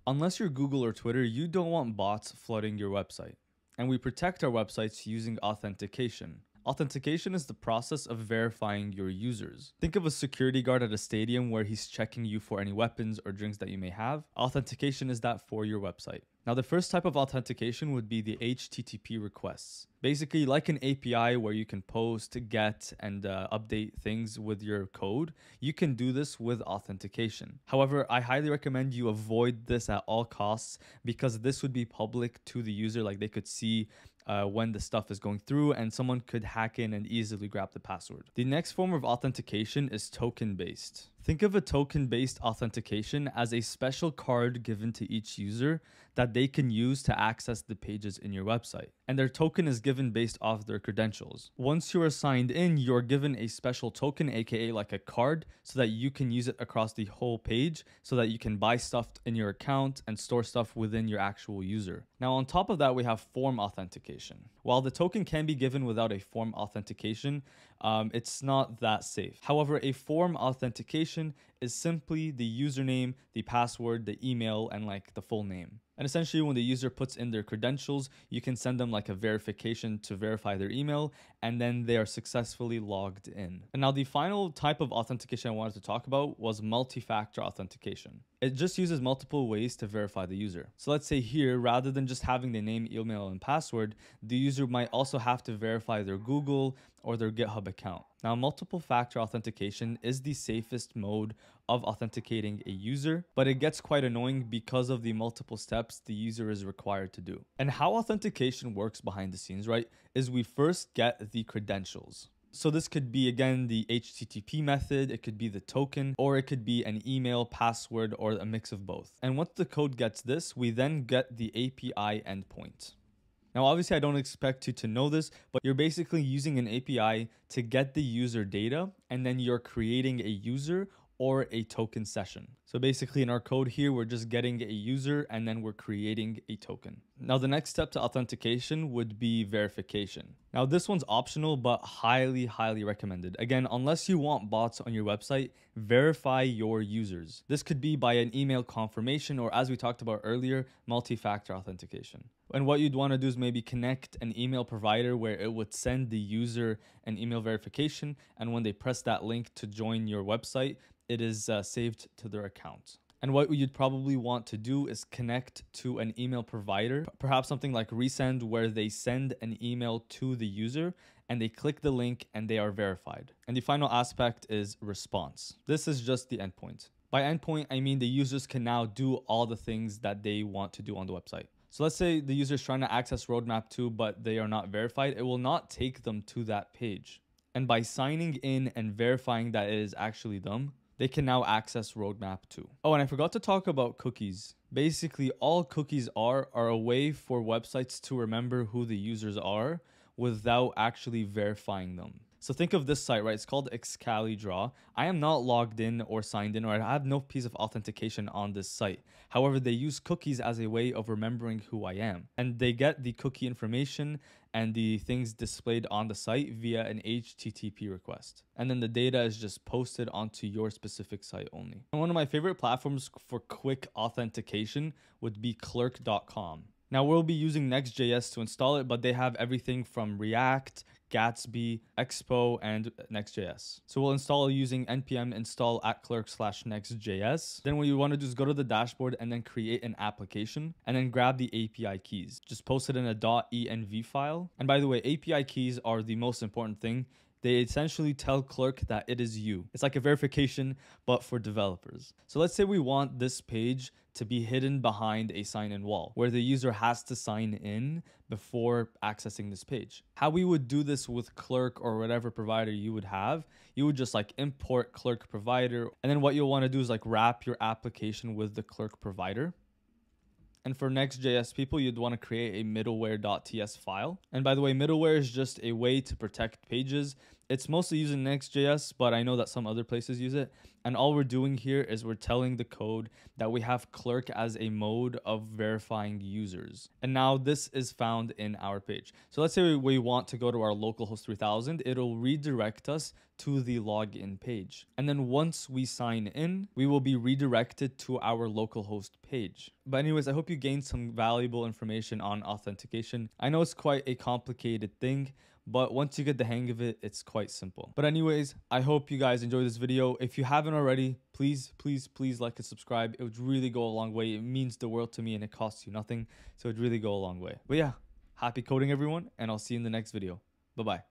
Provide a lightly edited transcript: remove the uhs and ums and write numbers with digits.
Unless you're Google or Twitter, you don't want bots flooding your website. And we protect our websites using authentication. Authentication is the process of verifying your users. Think of a security guard at a stadium where he's checking you for any weapons or drinks that you may have. Authentication is that for your website. Now, the first type of authentication would be the HTTP requests. Basically, like an API where you can post, get, and update things with your code, you can do this with authentication. However, I highly recommend you avoid this at all costs because this would be public to the user, like they could see when the stuff is going through and someone could hack in and easily grab the password. The next form of authentication is token-based. Think of a token-based authentication as a special card given to each user that they can use to access the pages in your website. And their token is given based off their credentials. Once you are signed in, you're given a special token, aka like a card, so that you can use it across the whole page so that you can buy stuff in your account and store stuff within your actual user. Now, on top of that, we have form authentication. While the token can be given without a form authentication, it's not that safe. However, a form authentication is simply the username, the password, the email, and like the full name. And essentially, when the user puts in their credentials, you can send them like a verification to verify their email, and then they are successfully logged in. And now the final type of authentication I wanted to talk about was multi-factor authentication. It just uses multiple ways to verify the user. So let's say here, rather than just having the name, email, and password, the user might also have to verify their Google or their GitHub account. Now, multiple factor authentication is the safest mode of authenticating a user, but it gets quite annoying because of the multiple steps the user is required to do. And how authentication works behind the scenes, right, is we first get the credentials. So this could be, again, the HTTP method, it could be the token, or it could be an email, password, or a mix of both. And once the code gets this, we then get the API endpoint. Now, obviously, I don't expect you to know this, but you're basically using an API to get the user data, and then you're creating a user or a token session. So basically in our code here, we're just getting a user and then we're creating a token. Now, the next step to authentication would be verification. Now, this one's optional, but highly, highly recommended. Again, unless you want bots on your website, verify your users. This could be by an email confirmation or, as we talked about earlier, multi-factor authentication. And what you'd want to do is maybe connect an email provider where it would send the user an email verification. And when they press that link to join your website, it is saved to their account. And what you'd probably want to do is connect to an email provider, perhaps something like Resend, where they send an email to the user and they click the link and they are verified. And the final aspect is response. This is just the endpoint. By endpoint, I mean the users can now do all the things that they want to do on the website. So let's say the user is trying to access Roadmap 2, but they are not verified. It will not take them to that page. And by signing in and verifying that it is actually them, they can now access Roadmap 2. Oh, and I forgot to talk about cookies. Basically, all cookies are a way for websites to remember who the users are without actually verifying them. So think of this site, right? It's called Excalidraw. I am not logged in or signed in, or I have no piece of authentication on this site. However, they use cookies as a way of remembering who I am. And they get the cookie information and the things displayed on the site via an HTTP request. And then the data is just posted onto your specific site only. And one of my favorite platforms for quick authentication would be clerk.com. Now, we'll be using Next.js to install it, but they have everything from React, Gatsby, Expo, and Next.js. So we'll install using npm install @clerk/next.js. Then what you want to do is go to the dashboard and then create an application and then grab the API keys. Just post it in a .env file. And by the way, API keys are the most important thing. They essentially tell Clerk that it is you. It's like a verification, but for developers. So let's say we want this page to be hidden behind a sign-in wall where the user has to sign in before accessing this page. How we would do this with Clerk or whatever provider you would have, you would just like import Clerk provider. And then what you'll want to do is like wrap your application with the Clerk provider. And for Next.js people, you'd want to create a middleware.ts file. And by the way, middleware is just a way to protect pages It's mostly using Next.js, but I know that some other places use it. And all we're doing here is we're telling the code that we have clerk as a mode of verifying users. And now this is found in our page. So let's say we want to go to our localhost 3000, it'll redirect us to the login page. And then once we sign in, we will be redirected to our localhost page. But anyways, I hope you gained some valuable information on authentication. I know it's quite a complicated thing, but once you get the hang of it, it's quite simple. But anyways, I hope you guys enjoyed this video. If you haven't already, please like and subscribe. It would really go a long way. It means the world to me and it costs you nothing. So it would really go a long way. But yeah, happy coding everyone, and I'll see you in the next video. Bye-bye.